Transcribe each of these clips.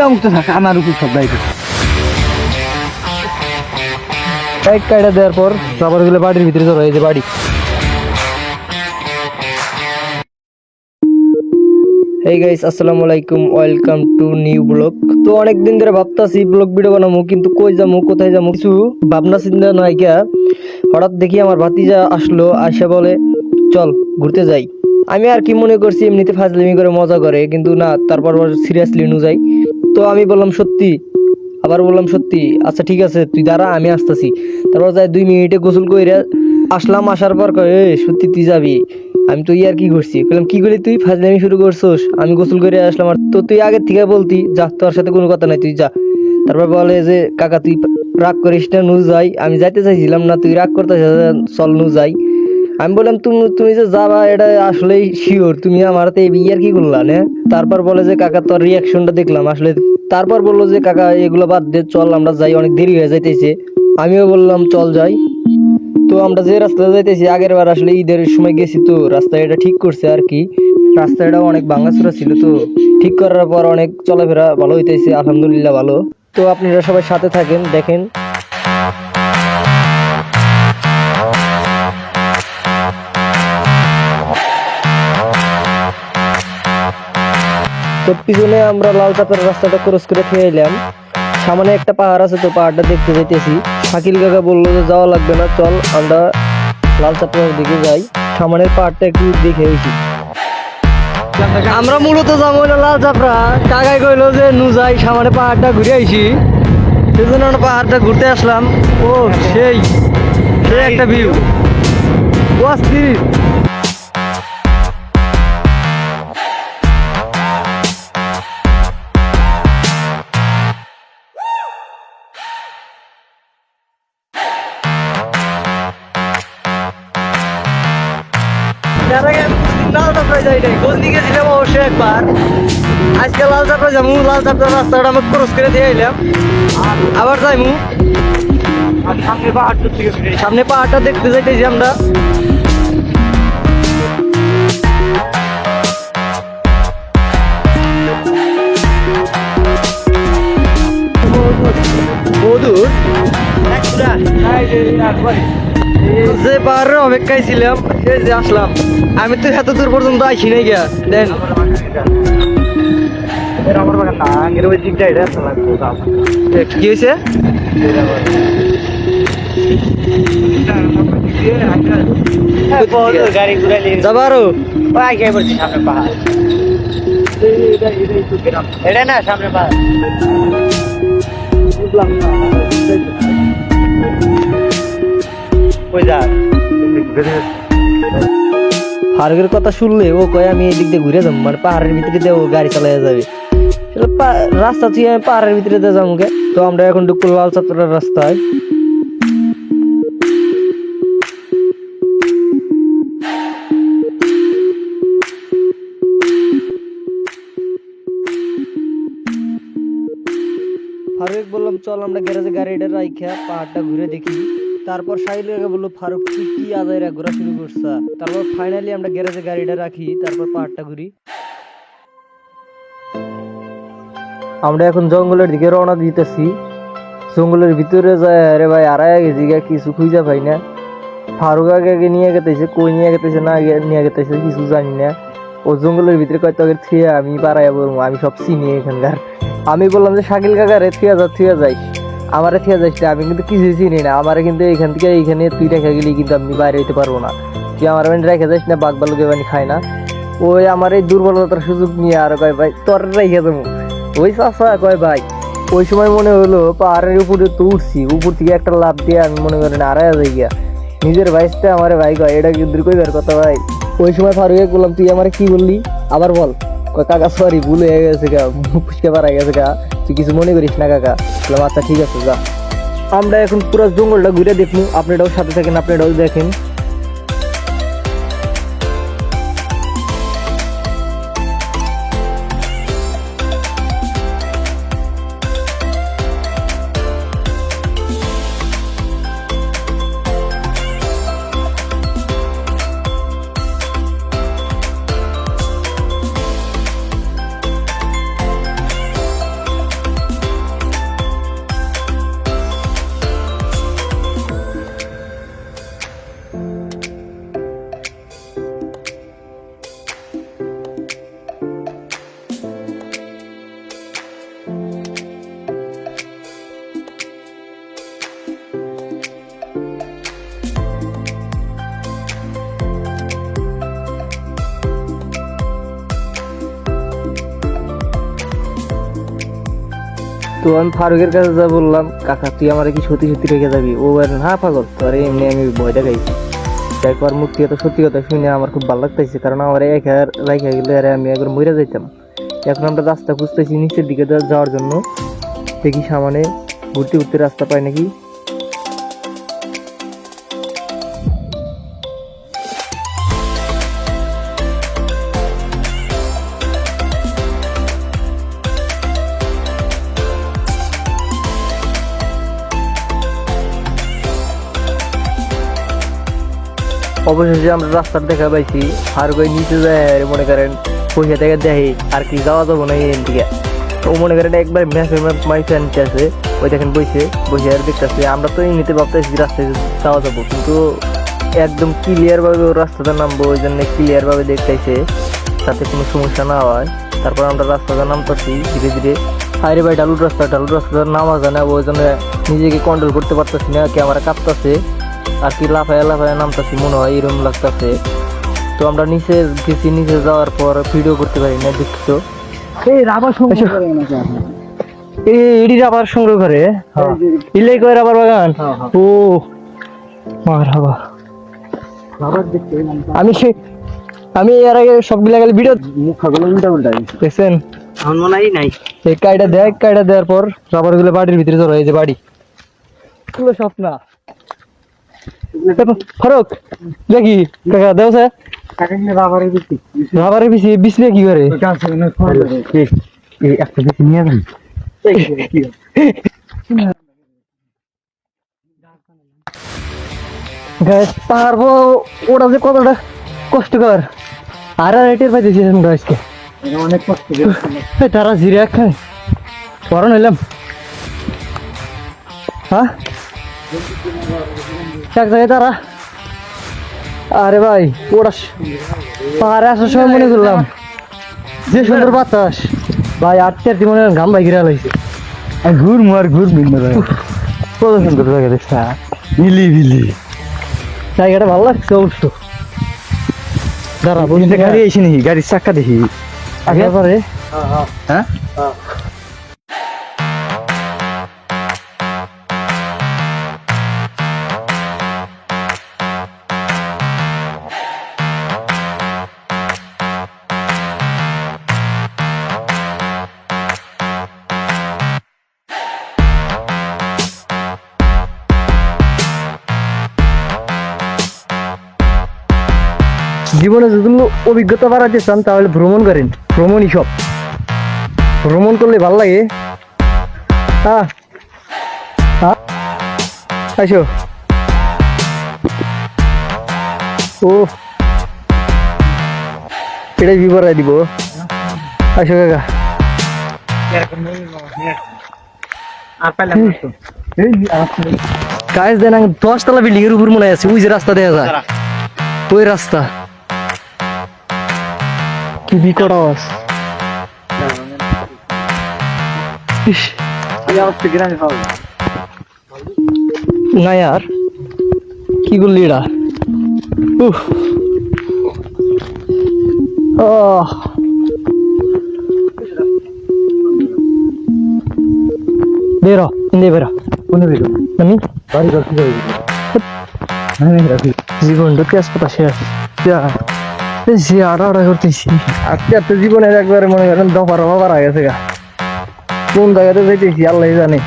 মুক্ত থাক আমার উপর সব দায়িত্ব। এক কাইটা দেওয়ার পর তারপর গুলো বাড়ির ভিতরে চলো, এই যে বাড়ি। হেই গাইস, আসসালামু আলাইকুম, ওয়েলকাম টু নিউ ব্লগ। তো অনেকদিন ধরে ভাবতাছি ব্লগ ভিডিও বানাবো, কিন্তু কই যাবো কোথায় যাবো কিছু ভাবনা চিন্তা নয় গিয়া। হঠাৎ দেখি আমার ভাতিজা আসলো, আসে বলে চল ঘুরতে যাই। আমি আর কি মনে করছি এমনিতে ফাজলামি করে মজা করে, কিন্তু না, তারপর সিরিয়াসলি নু যাই। তো আমি বললাম সত্যি, আবার বললাম সত্যি, আচ্ছা ঠিক আছে তুই দাঁড়া আমি আসতেছি। তারপর যাই 2 মিনিটে গোসল করে আসলাম। আসার পর কয় এ সত্যি তুই যাবি? আমি তো ইয়ার কি করছি, বললাম কি করলি তুই, ফাজলামি শুরু করছোস? আমি গোসল করে আসলাম, আর তো তুই আগের থেকে বলতি যা, তোর সাথে কোনো কথা নাই, তুই যা। তারপর বলে যে কাকা তুই রাগ করিস না, নু যাই। আমি যাইতে চাইছিলাম না, তুই রাগ করতে চল নু যাই। আমি বললাম তুমি তুমি যে যাবা এটা আসলেই শিওর? তুমি আমার তো ইয়ার কি করলা না? তারপর বলে যে কাকা তোর রিয়াকশনটা দেখলাম আসলে। তারপর বললো যে কাকা এগুলো বাদ দে, চল আমরা যাই, অনেক দেরি হয়ে যাইতেছে। আমিও বললাম চল যাই। তো আমরা যে রাস্তায় যাইতেছি, আগের বার আসলে ঈদের সময় গেছি, তো রাস্তা এটা ঠিক করছে আর কি। রাস্তাটা অনেক ভাঙাচোরা ছিল, তো ঠিক করার পর অনেক চলাফেরা ভালো হইতেছে, আলহামদুলিল্লাহ ভালো। তো আপনারা সবাই সাথে থাকেন, দেখেন। তো পিছনে আমরা লাল চাপের রাস্তাটা ক্রস করে খেয়ে এলাম। সামনে একটা পাহাড় আছে, তো পাহাড়টা দেখতে যাইতেছি। শাকিল কাকা বললো যে যাওয়া লাগবে না, চল আমরা লাল চাপের দিকে যাই, সামনের পাহাড়টা একটু দেখে এসি। আমরা মূলত যাবো না লাল চাপড়া, কাকাই কইলো যে নু যাই সামনে পাহাড়টা ঘুরে আইসি, সেজন্য আমরা পাহাড়টা ঘুরতে আসলাম। ও সেই সেই একটা ভিউ, অস্থির। লাল চাপড়ায় যাই নাই, গলদি গেছিলাম অবশ্যই একবার। আজকে লাল চাপড়া যাবো, লাল চাপড়ার রাস্তাটা আমি ক্রস করে দিয়ে এলাম, আবার যাইমু। সামনে পাহাড়টা দেখতে যাইতেছি আমরা। বধুর যে পাহাড়ের অপেক্ষায় ছিলাম, এই যে আসলাম। আমি তো এত দূর পর্যন্ত আইসি নাই গিয়া দেন। কি হয়েছে? যাবো আরো সামনে পাহাড়, এটা না সামনে পাহাড় বুঝলাম না। ফারুকের কথা শুনলে ও কয় আমি এই দিক দিয়ে ঘুরে যাবো, মানে পাহাড়ের ভিতরে দিয়ে ও গাড়ি চালাইয়া যাবে। রাস্তা থেকে আমি পাহাড়ের ভিতরে দিয়ে যাবো। তো আমরা এখন ঢুকবো লাল চাপড়ার রাস্তায়। ফারুক বললাম চল আমরা গ্যারেজে গাড়িটা রাইখা পাহাড়টা ঘুরে দেখি। তারপর সাহিল কাকা বললো ফারুক তুই কি আদায়রা ঘোরা শুরু করছা। তারপর ফাইনালি আমরা গ্যারেজে গাড়িটা রাখি, তারপর পাহাড়টা ঘুরি। আমরা এখন জঙ্গলের দিকে রওনা দিতেছি। জঙ্গলের ভিতরে যায় আরে ভাই আড়াই গেছি কিছু খুঁজা পাই না। ফারুক আগে নিয়ে গেতেছে, কই নিয়ে গেতেছে না নিয়ে গেতেছে কিছু জানি না। ও জঙ্গলের ভিতরে কয়েকটা থিয়া আমি পাড়াইয়া বলবো, আমি সব চিনি এখানকার। আমি বললাম যে শাকিল কাকা রে থিয়া যাই, আমারে থিয়া যাইস না, আমি কিন্তু কিছুই চিনি না। আমারে কিন্তু এখান থেকে এইখানে তুই রেখে গেলি কিন্তু আমি বাইরে হইতে পারবো না, তুই আমার মানে রেখে যাইস না, বাঘ বালুকে বানি খায় না। ওই আমার এই দুর্বলতার সুযোগ নিয়ে আর কয় ভাই তোর রেখে দেবো। ওই চাষা কয় ভাই ওই সময় মনে হলো পাহাড়ের উপরে তো উঠছি, উপর থেকে একটা লাভ দিয়ে আমি মনে করেন আড়াই যাই গিয়া নিজের ভাইসটা আমার ভাই কয় এটা কিন্তু কইবার কথা ভাই। ওই সময় ফারুকে বললাম তুই আমার কি বললি আবার বল। কাকা সরি ভুল হয়ে গেছে গা, ফুসকে পারা গেছে গা, তুই কিছু মনে করিস না কাকা। বললাম আচ্ছা ঠিক আছে যা। আমরা এখন পুরো জঙ্গলটা ঘুরে দেখবো, আপনারাও সাথে থাকেন, আপনারাও দেখেন। তো আমি ফারুকের কাছে যা বললাম, কাকা তুই আমার কি সত্যি সত্যি রেখে যাবি? ও বলেন হ্যাঁ পাগল, তো আরে এমনি আমি ভয় দেখাইছি। একবার মুক্তি এত সত্যি কথা শুনে আমার খুব ভালো লাগতেছে, কারণ আমার এক রাইখা গেলে আরে আমি একবার মরে যাইতাম। এখন আমরা রাস্তা খুঁজতেছি নিচের দিকে যাওয়ার জন্য, দেখি সামনে ঘুরতে ঘুরতে রাস্তা পাই নাকি। অবশেষে আমরা রাস্তার দেখা পাইছি। আর কই নিচে যায় মনে করেন পয়সা থেকে দেখি আর কি যাওয়া যাবো না এখান থেকে। ও মনে করেন একবার ম্যাপে মাইসে আনতে আছে, ওই দেখেন বসে আর দেখতেছে। আমরা তো এমনিতে ভাবতেছি রাস্তায় যাওয়া যাবো, কিন্তু একদম ক্লিয়ার ভাবে ওর রাস্তাটা নামবো, ওই জন্য ক্লিয়ার ভাবে দেখতেছে যাতে কোনো সমস্যা না হয়। তারপর আমরা রাস্তাটা নামতেছি ধীরে ধীরে। আরে ভাই ঢালুর রাস্তাটা নামা যায় না, ওই জন্য নিজেকে কন্ট্রোল করতে পারতেছি না, ক্যামেরা কাঁপতেছে আর কি লাফায় নামতেছি মনে হয় এরকম লাগতেছে। তো আমরা নিচে গেছি, নিচে যাওয়ার পর ভিডিও করতে পারি না, দুঃখিত। এডি রাবার সংগ্রহ করে ইলাই কয় রাবার বাগান। ও মারহাবা। আমি এর আগে সবগুলা গেলে ভিডিও মুখাগুলো উল্টা দেখছেন, আমার মনে হয় নাই। এই কাইটা দেওয়ার পর রাবার গুলো বাড়ির ভিতরে ধরো, এই যে বাড়ি পুরো স্বপ্ন। ফারুক দেখি কাকা দেও স্যার, রাবারের পিছিয়ে বিছলে কি করে একটা বেশি নিয়ে যান। পারবো ওটা যে কতটা কষ্টকর, আর রেটের পাইতেছি আজকে অনেক কষ্ট। তারা জিরে খায় পরন হইলাম। হ্যাঁ এক জায়গায় তারা, আরে ভাই ওরা পাহাড়ে আসার সময় মনে করলাম যে সুন্দর বাতাস ভাই, আটতে মনে ঘাম ভাই ঘিরা লাগছে। ঘুর কত সুন্দর জায়গা দেখছা, বিলি জায়গাটা ভালো লাগছে অবশ্য। দাঁড়া বলতে গাড়ি এসে নাকি, গাড়ির চাক্কা দেখি আগে পরে। হ্যাঁ জীবনে যদি অভিজ্ঞতা বাড়াতে চান তাহলে ভ্রমণ করেন, ভ্রমণই সব। ভ্রমণ করলে ভালো লাগে। আসো ও এটাই বিবরাই দিব। আসো কাকা, গাছ দেন 10 তলা বিল্ডিং এর উপর মনে আছে, ওই যে রাস্তা দেখা যায়, ওই রাস্তা কি বিকট আওয়াজ। না यार কি করলি এটা? বেরো ইন্দে বেরো, কোনে বেরো আমি বাড়ি করতে যাই। জীবনটা কি আসপতা শেষ সে আড়া করতেছি আস্তে আস্তে। জীবনের একবারে মনে করেন দফার হবার হয়ে গেছে গা, কোন জায়গাতে যাইতেছি আল্লাহ জানে।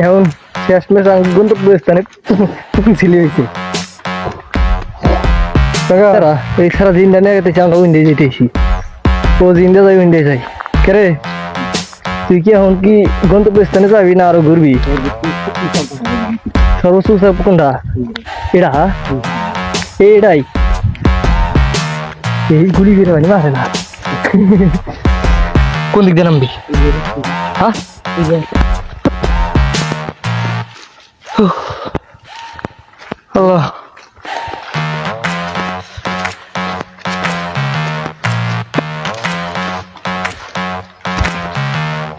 এখন শেষমেশ গন্তব্যস্থানে ছিল হয়েছে। এই সারা দিনটা নিয়ে গেতেছি আমরা উইন্ডে যেতেছি, ও জিন্দা যাই উইন্ডে যাই। কেরে তুই কি এখন কি গন্তব্যস্থানে যাবি না আরো ঘুরবি? সর্বোচ্চ কোনটা? এটা এটাই এই গুলি বেরো মানে মারে না। কোন দিক দিয়ে নামবি? হ্যাঁ আল্লাহ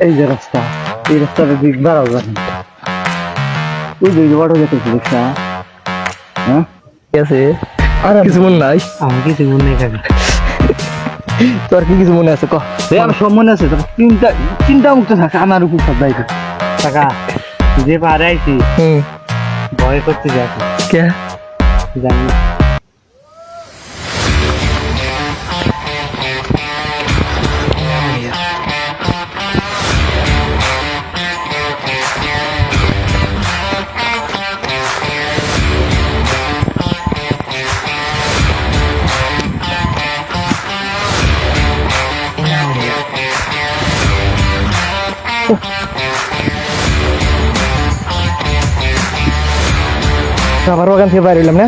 এই যে রাস্তা, এই রাস্তাটা দিক বাড়াও জানি, ওই দিকে বড় যেতেছি দেখছা। হ্যাঁ ঠিক আছে, আর কিছু মনে নাই? আমার কিছু মনে নেই কাকা। তোর কি কিছু মনে আছে ক? আমার সব মনে আছে চিন্তা মুক্ত থাকা আমার উপর সব দায়িত্ব টাকা যে পারে আইছি ভয় করতে যাচ্ছি কে জানি না। আমার বাগান থেকে বাইরে হইলাম না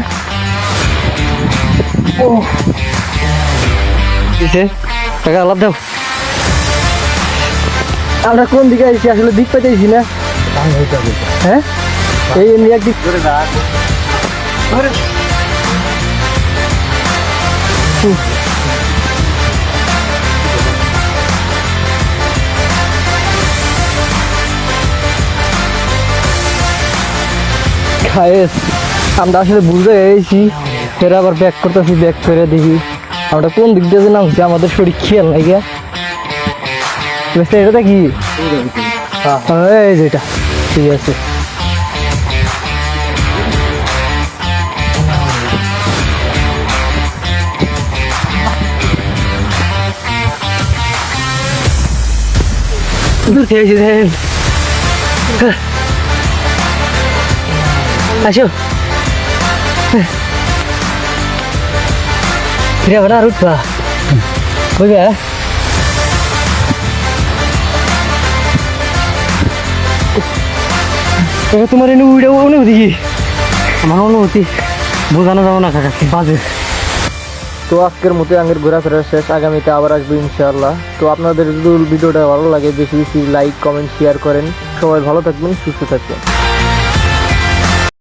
ও দিছে টাকা লাভ দাও আমরা কোন দিকে আইছি আসলে দিক পাইতেছি না হ্যাঁ এই এমনি একদিক ধরে যা ধরে খায়েস আমরা আসলে বুঝতে গেছি এরা আবার ব্যাক করতেছি ব্যাক করে দেখি আমরা কোন দিক দিয়ে নামছি আমাদের শরীর খেয়াল নাই গিয়া এটা কি এই যেটা ঠিক আছে দূর থেকে এসে দেখেন আসো রে ওটা আর উঠবা বুঝবে তোমার এনে উড়ে অনুভূতি কি আমার অনুভূতি বোঝানো যাবো না কাকা কি বাজে তো আজকের মতো আগের ঘোরাফেরা শেষ আগামীতে আবার আসবো ইনশাআল্লাহ তো আপনাদের যদি ভিডিওটা ভালো লাগে বেশি বেশি লাইক কমেন্ট শেয়ার করেন সবাই ভালো থাকবেন সুস্থ থাকবেন